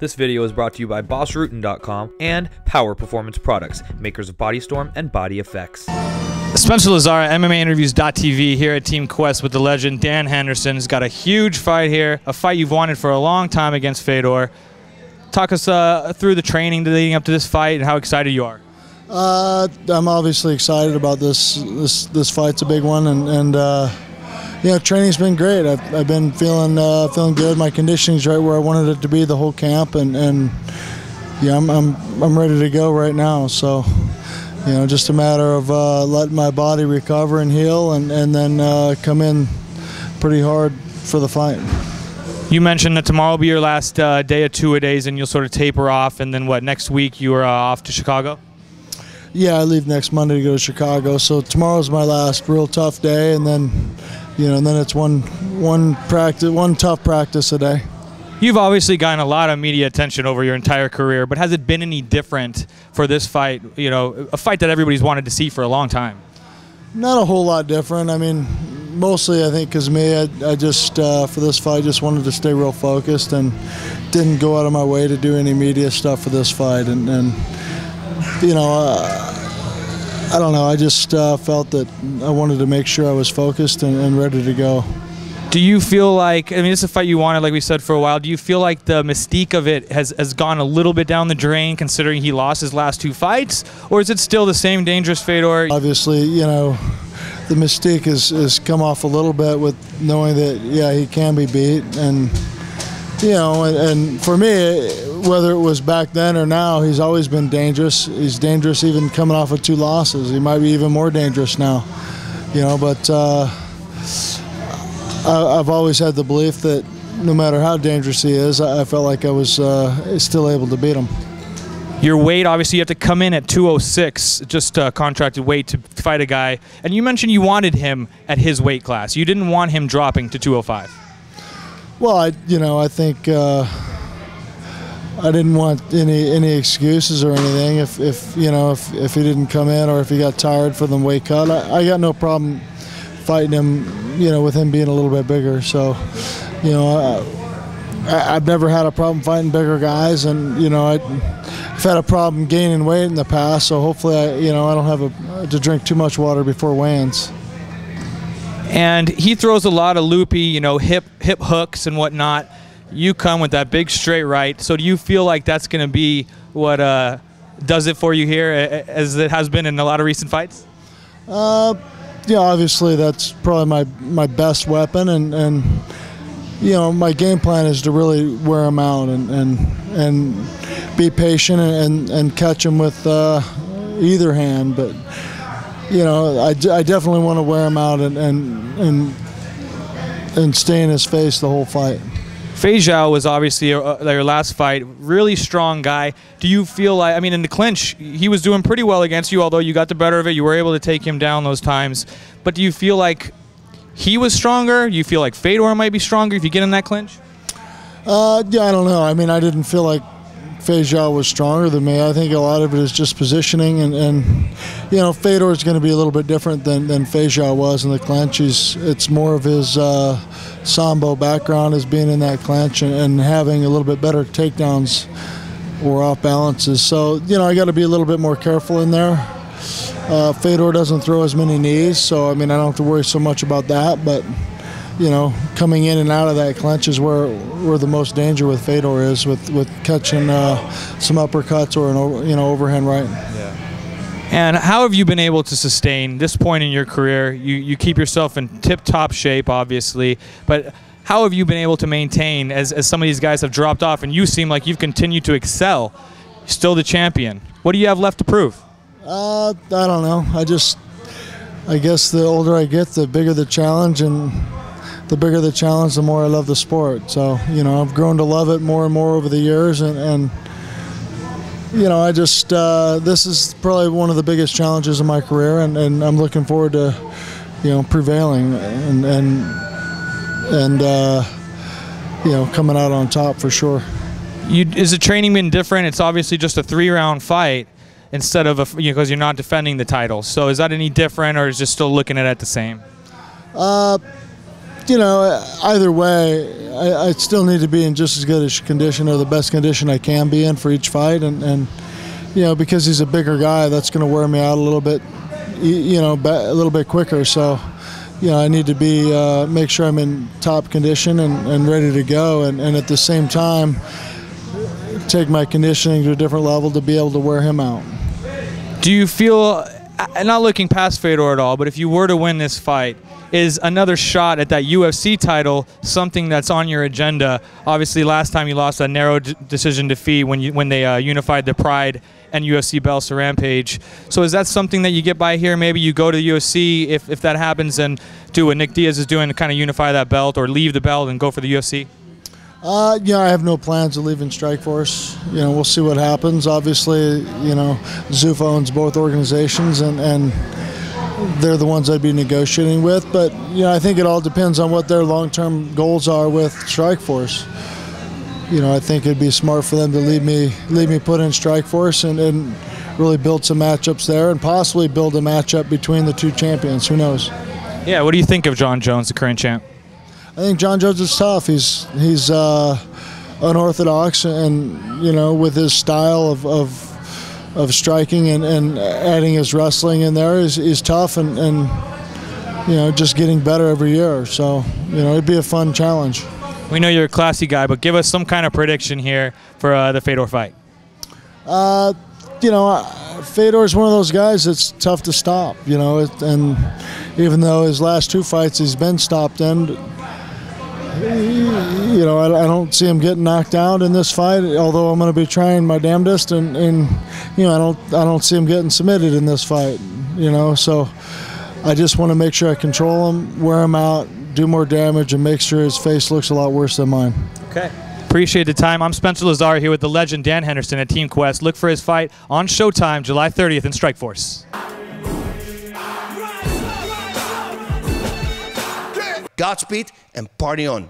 This video is brought to you by BossRootin.com and Power Performance Products, makers of Body Storm and Body Effects. Spencer Lazara, MMAinterviews.tv, here at Team Quest with the legend Dan Henderson. Has got a huge fight here, a fight you've wanted for a long time against Fedor. Talk us through the training leading up to this fight and how excited you are. I'm obviously excited about this fight's a big one, and yeah, training's been great. I've been feeling good. My conditioning's right where I wanted it to be the whole camp, and yeah, I'm ready to go right now. So, you know, just a matter of letting my body recover and heal, and then come in pretty hard for the fight. You mentioned that tomorrow will be your last day of two-a-days, and you'll sort of taper off, and then what, next week you are off to Chicago? Yeah, I leave next Monday to go to Chicago. So tomorrow's my last real tough day, and then, you know, and then it's one tough practice a day. You've obviously gotten a lot of media attention over your entire career, but has it been any different for this fight? You know, a fight that everybody's wanted to see for a long time. Not a whole lot different. I mean, mostly I think because me, I just for this fight just wanted to stay real focused and didn't go out of my way to do any media stuff for this fight, and you know, I don't know. I just felt that I wanted to make sure I was focused and ready to go. Do you feel like, I mean, it's a fight you wanted, like we said, for a while. Do you feel like the mystique of it has gone a little bit down the drain, considering he lost his last two fights? Or is it still the same dangerous Fedor? Obviously, you know, the mystique has come off a little bit with knowing that, yeah, he can be beat. And, you know, and for me, whether it was back then or now, he's always been dangerous. He's dangerous even coming off of two losses. He might be even more dangerous now, you know, but I've always had the belief that no matter how dangerous he is, I felt like I was still able to beat him. Your weight, obviously, you have to come in at 206, just contracted weight to fight a guy. And you mentioned you wanted him at his weight class. You didn't want him dropping to 205. Well, I think I didn't want any excuses or anything. If he didn't come in or if he got tired for the weight cut, I got no problem fighting him, you know, with him being a little bit bigger. So, you know, I've never had a problem fighting bigger guys, and you know, I've had a problem gaining weight in the past. So hopefully, I don't have to drink too much water before weigh-ins. And he throws a lot of loopy, you know, hip hooks and whatnot. You come with that big straight right. So do you feel like that's going to be what does it for you here, as it has been in a lot of recent fights? Yeah, obviously that's probably my best weapon, and you know, my game plan is to really wear him out and be patient and catch him with either hand. But you know, I definitely want to wear him out and stay in his face the whole fight. Fedor was obviously your last fight, really strong guy. Do you feel like, I mean, in the clinch, he was doing pretty well against you, although you got the better of it. You were able to take him down those times. But do you feel like he was stronger? Do you feel like Fedor might be stronger if you get in that clinch? Yeah, I don't know. I mean, I didn't feel like Fedor was stronger than me. I think a lot of it is just positioning, and you know, Fedor is going to be a little bit different than Fedor was in the clinch. It's more of his sambo background as being in that clinch and having a little bit better takedowns or off balances. So, you know, I got to be a little bit more careful in there. Fedor doesn't throw as many knees, so I mean, I don't have to worry so much about that. But you know, coming in and out of that clinch is where the most danger with Fedor is, with catching some uppercuts or an overhand right. Yeah. And how have you been able to sustain this point in your career? You keep yourself in tip-top shape, obviously, but how have you been able to maintain as some of these guys have dropped off, and you seem like you've continued to excel, still the champion? What do you have left to prove? I don't know. I guess the older I get, the bigger the challenge, and the bigger the challenge, the more I love the sport. So, you know, I've grown to love it more and more over the years, and you know, I just this is probably one of the biggest challenges of my career, and I'm looking forward to, you know, prevailing and you know, coming out on top for sure. Is the training been different? It's obviously just a 3-round fight instead of because you're not defending the title. So is that any different, or is just still looking at it the same? you know, either way, I still need to be in just as good a condition or the best condition I can be in for each fight, and you know, because he's a bigger guy, that's going to wear me out a little bit, you know, a little bit quicker. So, you know, I need to be make sure I'm in top condition and ready to go, and at the same time take my conditioning to a different level to be able to wear him out. Do you feel, not looking past Fedor at all, but if you were to win this fight, is another shot at that UFC title something that's on your agenda? Obviously, last time you lost a narrow decision defeat when they unified the Pride and UFC belts to Rampage. So is that something that you get by here? Maybe you go to the UFC if that happens and do what Nick Diaz is doing to kind of unify that belt, or leave the belt and go for the UFC? Yeah, I have no plans of leaving Strikeforce. You know, we'll see what happens. Obviously, you know, Zuf owns both organizations, and they're the ones I'd be negotiating with. But, you know, I think it all depends on what their long-term goals are with Strikeforce. You know, I think it'd be smart for them to leave me put in Strikeforce and really build some matchups there, and possibly build a matchup between the two champions. Who knows? Yeah, what do you think of Jon Jones, the current champ? I think Jon Jones is tough. He's unorthodox, and you know, with his style of striking and adding his wrestling in there, is tough, and you know, just getting better every year. So, you know, it'd be a fun challenge. We know you're a classy guy, but give us some kind of prediction here for the Fedor fight. You know, Fedor's one of those guys that's tough to stop. You know, and even though his last two fights he's been stopped in, you know, I don't see him getting knocked out in this fight, although I'm going to be trying my damnedest, and you know, I don't see him getting submitted in this fight, you know, so I just want to make sure I control him, wear him out, do more damage, and make sure his face looks a lot worse than mine. Okay. Appreciate the time. I'm Spencer Lazar here with the legend Dan Henderson at Team Quest. Look for his fight on Showtime July 30th in Strikeforce. Godspeed and party on.